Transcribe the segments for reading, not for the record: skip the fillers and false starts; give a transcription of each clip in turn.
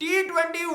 T20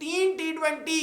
3 T20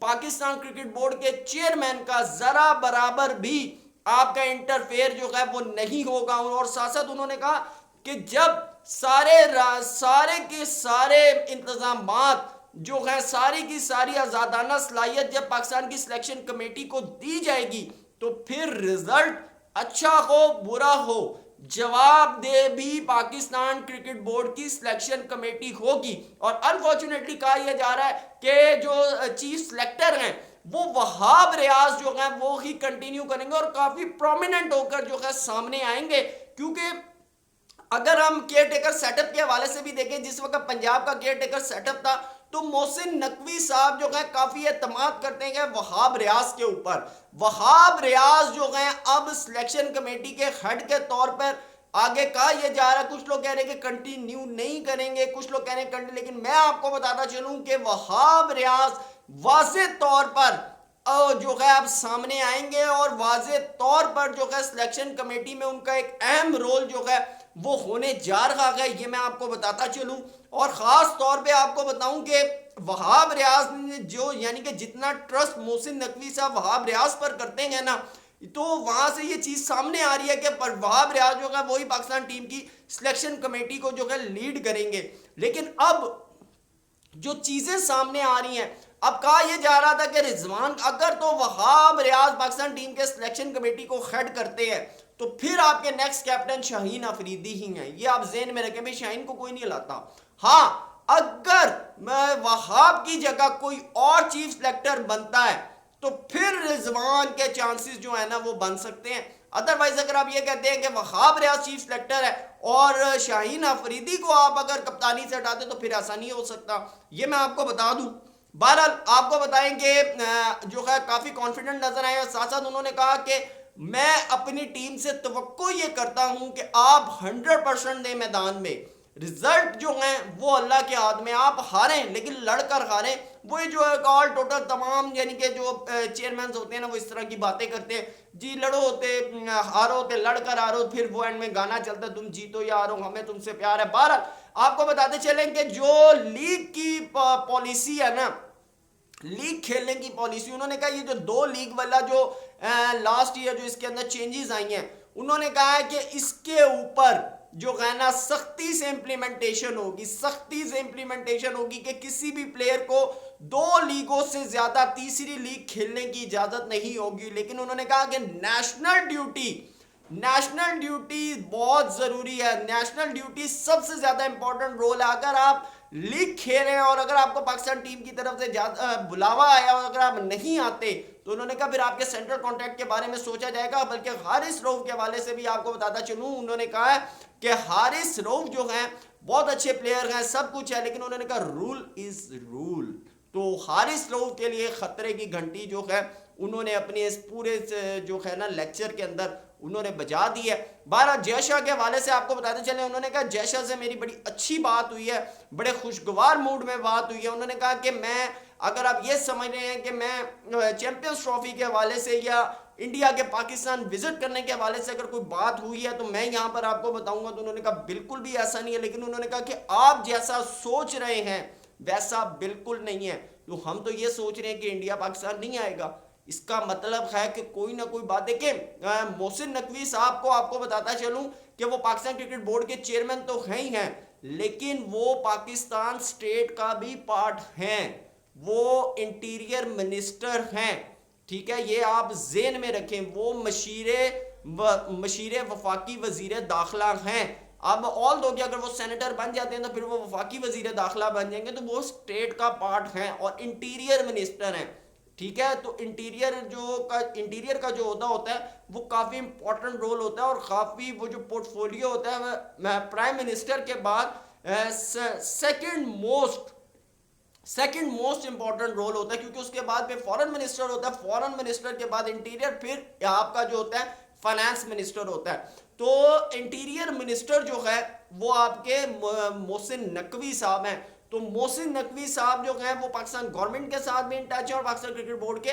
Pakistan cricket board کے chairman کا ذرا برابر بھی آپ کا انٹرفیئر جو ہے وہ نہیں ہوگا. اور ساتھ ساتھ انہوں نے کہا کہ جب سارے کے سارے انتظامات جو ہے ساری کی ساری آزادانہ صلاحیت جب پاکستان کی سلیکشن کمیٹی کو دی جائے گی تو پھر رزلٹ اچھا ہو برا ہو جواب دے بھی پاکستان کرکٹ بورڈ کی سلیکشن کمیٹی ہوگی. اور انفارچونیٹلی کہا یہ جا رہا ہے کہ جو چیف سلیکٹر ہیں وہ وہاب ریاض جو ہے وہ ہی کنٹینیو کریں گے اور کافی پرومیننٹ ہو کر جو ہے سامنے آئیں گے. کیونکہ اگر ہم کیئر ٹیکر سیٹ اپ کے حوالے سے بھی دیکھیں, جس وقت پنجاب کا کیئر ٹیکر سیٹ اپ تھا تو محسن نقوی صاحب جو ہے کافی اعتماد کرتے ہیں وہاب ریاض کے اوپر. وہاب ریاض جو ہیں اب سلیکشن کمیٹی کے ہیڈ کے طور پر آگے کہا یہ جا رہا ہے, کچھ لوگ کہہ رہے ہیں کہ کنٹینیو نہیں کریں گے, کچھ لوگ کہہ رہے ہیں کنٹینیو, لیکن میں آپ کو بتاتا چلوں کہ وہاب ریاض واضح طور پر جو ہے اب سامنے آئیں گے اور واضح طور پر جو ہے سلیکشن کمیٹی میں ان کا ایک اہم رول جو ہے وہ ہونے جا رہا ہے, یہ میں آپ کو بتاتا چلوں. اور خاص طور پہ آپ کو بتاؤں کہ وہاب ریاض نے جو یعنی کہ جتنا ٹرسٹ محسن نقوی صاحب وہاب ریاض پر کرتے ہیں نا, تو وہاں سے یہ چیز سامنے آ رہی ہے کہ وہاب ریاض جو ہے وہی پاکستان ٹیم کی سلیکشن کمیٹی کو جو ہے لیڈ کریں گے. لیکن اب جو چیزیں سامنے آ رہی ہیں, اب کہا یہ جا رہا تھا کہ رضوان اگر تو وہاب ریاض پاکستان ٹیم کے سلیکشن کمیٹی کو ہیڈ کرتے ہیں تو پھر آپ کے نیکسٹ کیپٹن شاہین افریدی ہی ہیں. یہ آپ ذہن میں رکھیں, بھائی شاہین کو کوئی نہیں لاتا. ہاں اگر وہاب کی جگہ کوئی اور چیف سلیکٹر بنتا ہے تو پھر رضوان کے چانسز جو ہے نا وہ بن سکتے ہیں. ادروائز اگر آپ یہ کہتے ہیں کہ وہاب ریاض چیف سلیکٹر ہے اور شاہین افریدی کو آپ اگر کپتانی سے ہٹاتے تو پھر ایسا نہیں ہو سکتا. یہ میں آپ کو بتا دوں. بہرحال آپ کو بتائیں کہ جو ہے کافی کانفیڈنٹ نظر آئے, اور ساتھ ساتھ انہوں نے کہا کہ میں اپنی ٹیم سے توقع یہ کرتا ہوں کہ آپ 100% دیں میدان میں. رزلٹ جو ہیں وہ اللہ کے ہاتھ میں, آپ ہاریں لیکن لڑ کر ہاریں. وہی جو ہے آل ٹوٹل تمام یعنی کہ جو چیئرمینز ہوتے ہیں نا وہ اس طرح کی باتیں کرتے ہیں, جی لڑو ہوتے ہارو ہوتے لڑ کر ہارو, پھر وہ اینڈ میں گانا چلتا ہے تم جیتو یا ہارو ہمیں تم سے پیار ہے. بہرحال آپ کو بتاتے چلیں کہ جو لیگ کی پالیسی ہے نا, لیگ کھیلنے کی پالیسی, انہوں نے کہا یہ جو 2 لیگ والا جو لاسٹ ایئر جو اس کے اندر چینجز آئی ہیں, انہوں نے کہا ہے کہ اس کے اوپر جو ہے نا سختی سے امپلیمنٹیشن ہوگی, سختی سے امپلیمنٹیشن ہوگی کہ کسی بھی پلیئر کو 2 لیگوں سے زیادہ تیسری لیگ کھیلنے کی اجازت نہیں ہوگی. لیکن انہوں نے کہا کہ نیشنل ڈیوٹی بہت ضروری ہے, نیشنل ڈیوٹی سب سے زیادہ امپورٹنٹ رول ہے. اگر آپ لیگ کھیل رہے ہیں اور اگر آپ کو پاکستان ٹیم کی طرف سے بلاوا آیا اور اگر آپ نہیں آتے تو انہوں نے کہا پھر آپ کے سینٹرل کانٹریکٹ کے بارے میں سوچا جائے گا. بلکہ حارث رؤف کے حوالے سے بھی آپ کو بتاتا چلوں, انہوں نے کہا ہے کہ حارث رؤف جو ہیں بہت اچھے پلیئر ہیں, سب کچھ ہے, لیکن انہوں نے کہا رول از رول. تو حارث رؤف کے لیے خطرے کی گھنٹی جو ہے انہوں نے اپنے اس پورے جو ہے نا لیکچر کے اندر انہوں نے بجا دی ہے. بارہ جے شاہ کے حوالے سے آپ کو بتاتے چلیں, انہوں نے کہا جے شاہ سے میری بڑی اچھی بات ہوئی ہے, بڑے خوشگوار موڈ میں بات ہوئی ہے. انہوں نے کہا کہ میں اگر آپ یہ سمجھ رہے ہیں کہ میں چیمپئنز ٹرافی کے حوالے سے یا انڈیا کے پاکستان وزٹ کرنے کے حوالے سے اگر کوئی بات ہوئی ہے تو میں یہاں پر آپ کو بتاؤں گا. تو انہوں نے کہا بالکل بھی ایسا نہیں ہے, لیکن انہوں نے کہا کہ آپ جیسا سوچ رہے ہیں ویسا بالکل نہیں ہے. تو ہم تو یہ سوچ رہے ہیں کہ انڈیا پاکستان نہیں آئے گا, اس کا مطلب ہے کہ کوئی نہ کوئی بات ہے. کہ محسن نقوی صاحب کو آپ کو بتاتا چلوں کہ وہ پاکستان کرکٹ بورڈ کے چیئرمین تو ہیں ہی ہیں, لیکن وہ پاکستان سٹیٹ کا بھی پارٹ ہیں, وہ انٹیریئر منسٹر ہیں. ٹھیک ہے, یہ آپ ذہن میں رکھیں, وہ مشیر وفاقی وزیر داخلہ ہیں. اب آل دو کہ اگر وہ سینیٹر بن جاتے ہیں تو پھر وہ وفاقی وزیر داخلہ بن جائیں گے, تو وہ سٹیٹ کا پارٹ ہیں اور انٹیریئر منسٹر ہیں. ٹھیک ہے, تو انٹیریئر کا جو ہوتا ہے وہ کافی امپورٹنٹ رول ہوتا ہے, اور کافی وہ جو پورٹ فولیو ہوتا ہے پرائم منسٹر کے بعد سیکنڈ موسٹ امپورٹنٹ رول ہوتا ہے, کیونکہ اس کے بعد پھر فورن منسٹر ہوتا ہے, فورن منسٹر کے بعد انٹیریئر, پھر آپ کا جو ہوتا ہے فائنانس منسٹر ہوتا ہے. تو انٹیریئر منسٹر جو ہے وہ آپ کے محسن نقوی صاحب ہیں. تو محسن نقوی صاحب جو ہیں وہ پاکستان گورنمنٹ کے ساتھ بھی ان ٹچ ہے اور پاکستان کرکٹ بورڈ کے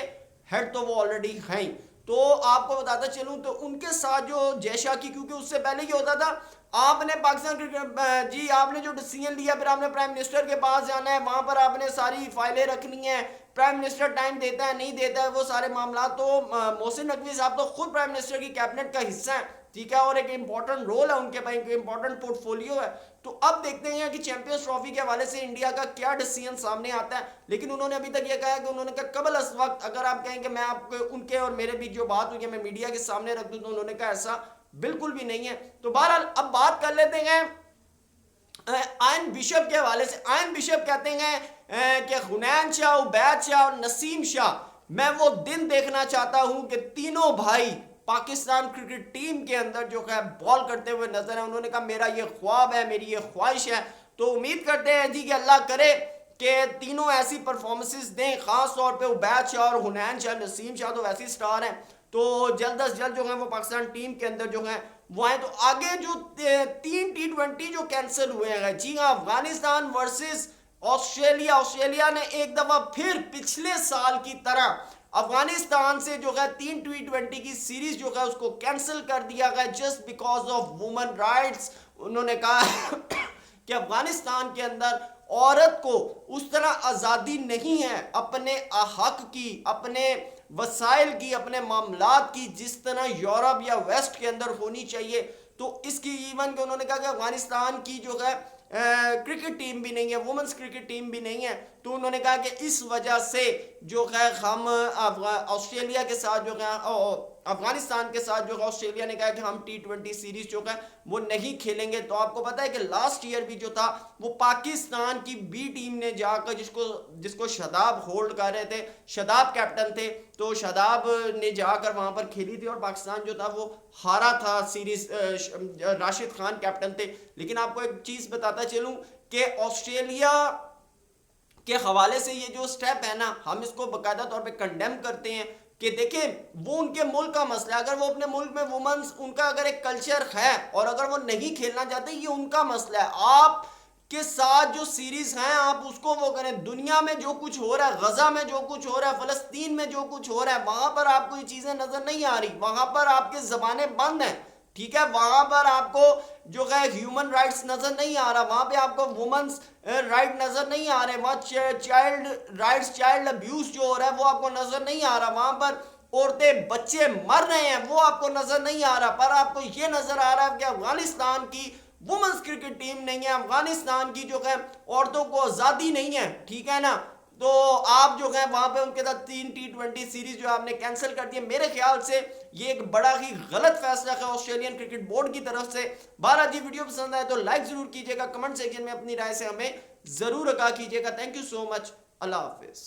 ہیڈ تو وہ آلریڈی ہیں. تو آپ کو بتاتا چلوں تو ان کے ساتھ جو جے شاہ کی, کیونکہ اس سے پہلے یہ ہوتا تھا آپ نے پاکستان کرکٹ جی آپ نے جو ڈیسیجن لیا پھر آپ نے پرائم منسٹر کے پاس جانا ہے, وہاں پر آپ نے ساری فائلیں رکھنی ہیں, پرائم منسٹر ٹائم دیتا ہے نہیں دیتا ہے وہ سارے معاملات. تو محسن نقوی صاحب تو خود پرائم منسٹر کی کیبنٹ کا حصہ ہیں, ٹھیک ہے, اور ایک امپورٹنٹ رول ہے ان کے پاس, ایک امپورٹنٹ پورٹ فولیو ہے. تو اب دیکھتے ہیں کہ چیمپئنز ٹرافی کے حوالے سے انڈیا کا کیا ڈیسیجن سامنے آتا ہے. لیکن انہوں نے ابھی تک یہ کہا کہ انہوں نے کہا قبل از وقت اگر آپ کہیں کہ میں آپ کو ان کے اور میرے بیچ جو بات ہوئی ہے میں میڈیا کے سامنے رکھ دوں, تو انہوں نے کہا ایسا بالکل بھی نہیں ہے. تو بہرحال اب بات کر لیتے ہیں آئن بشپ کے حوالے سے. آئن بشپ کہتے ہیں کہ حنین شاہ, عبید شاہ اور نسیم شاہ, میں وہ دن دیکھنا چاہتا ہوں کہ تینوں بھائی پاکستان کرکٹ ٹیم کے اندر جو ہے بال کرتے ہوئے نظر ہیں. انہوں نے کہا میرا یہ خواب ہے, میری یہ خواہش ہے. تو امید کرتے ہیں جی کہ اللہ کرے کہ تینوں ایسی پرفارمنسز دیں, خاص طور پہ عبید شاہ اور حنین شاہ. نسیم شاہ تو ویسی سٹار ہیں, تو جلد از جلد جو ہے وہ پاکستان ٹیم کے اندر جو ہیں وہ آئیں. تو آگے جو 3 T20 جو کینسل ہوئے ہیں, جی ہاں, افغانستان ورسز آسٹریلیا. آسٹریلیا نے ایک دفعہ پھر پچھلے سال کی طرح افغانستان سے جو ہے 3 T20 کی سیریز جو ہے اس کو کینسل کر دیا گیا just because of women rights. انہوں نے کہا کہ افغانستان کے اندر عورت کو اس طرح آزادی نہیں ہے اپنے حق کی, اپنے وسائل کی, اپنے معاملات کی, جس طرح یورپ یا ویسٹ کے اندر ہونی چاہیے. تو اس کی ایون کہ انہوں نے کہا کہ افغانستان کی جو ہے کرکٹ ٹیم بھی نہیں ہے, وومنس کرکٹ ٹیم بھی نہیں ہے. تو انہوں نے کہا کہ اس وجہ سے جو ہے ہم آسٹریلیا کے ساتھ جو ہے افغانستان کے ساتھ جو ہے آسٹریلیا نے کہا کہ ہم T20 سیریز جو ہے وہ نہیں کھیلیں گے. تو آپ کو پتا ہے کہ لاسٹ ایئر بھی جو تھا وہ پاکستان کی بی ٹیم نے جا کر جس کو شاداب ہولڈ کر رہے تھے, شاداب کیپٹن تھے, تو شاداب نے جا کر وہاں پر کھیلی تھی اور پاکستان جو تھا وہ ہارا تھا سیریز. راشد خان کیپٹن تھے. لیکن آپ کو ایک چیز بتاتا چلوں کہ آسٹریلیا کے حوالے سے یہ جو سٹیپ ہے نا, ہم اس کو باقاعدہ طور پہ کنڈیم کرتے ہیں کہ دیکھیں وہ ان کے ملک کا مسئلہ ہے. اگر وہ اپنے ملک میں وومنز, ان کا اگر ایک کلچر ہے اور اگر وہ نہیں کھیلنا چاہتے, یہ ان کا مسئلہ ہے. آپ کے ساتھ جو سیریز ہیں آپ اس کو وہ کریں. دنیا میں جو کچھ ہو رہا ہے, غزہ میں جو کچھ ہو رہا ہے, فلسطین میں جو کچھ ہو رہا ہے, وہاں پر آپ کو یہ چیزیں نظر نہیں آ رہی. وہاں پر آپ کے زبانیں بند ہیں, ٹھیک ہے, وہاں پر آپ کو جو ہے ہیومن رائٹس نظر نہیں آ رہا, وہاں پہ آپ کو وومنس رائٹ نظر نہیں آ رہے, وہاں چائلڈ رائٹس, چائلڈ ابیوز جو ہو رہا ہے وہ آپ کو نظر نہیں آ رہا, وہاں پر عورتیں بچے مر رہے ہیں وہ آپ کو نظر نہیں آ رہا. پر آپ کو یہ نظر آ رہا ہے کہ افغانستان کی وومنس کرکٹ ٹیم نہیں ہے, افغانستان کی جو ہے عورتوں کو آزادی نہیں ہے, ٹھیک ہے نا. تو آپ جو ہے وہاں پہ ان کے ساتھ 3 T20 سیریز جو آپ نے کینسل کر دی. میرے خیال سے یہ ایک بڑا ہی غلط فیصلہ ہے آسٹریلین کرکٹ بورڈ کی طرف سے. بہرحال جی ویڈیو پسند آئے تو لائک ضرور کیجیے گا, کمنٹ سیکشن میں اپنی رائے سے ہمیں ضرور آگاہ کیجیے گا. تھینک یو سو مچ, اللہ حافظ.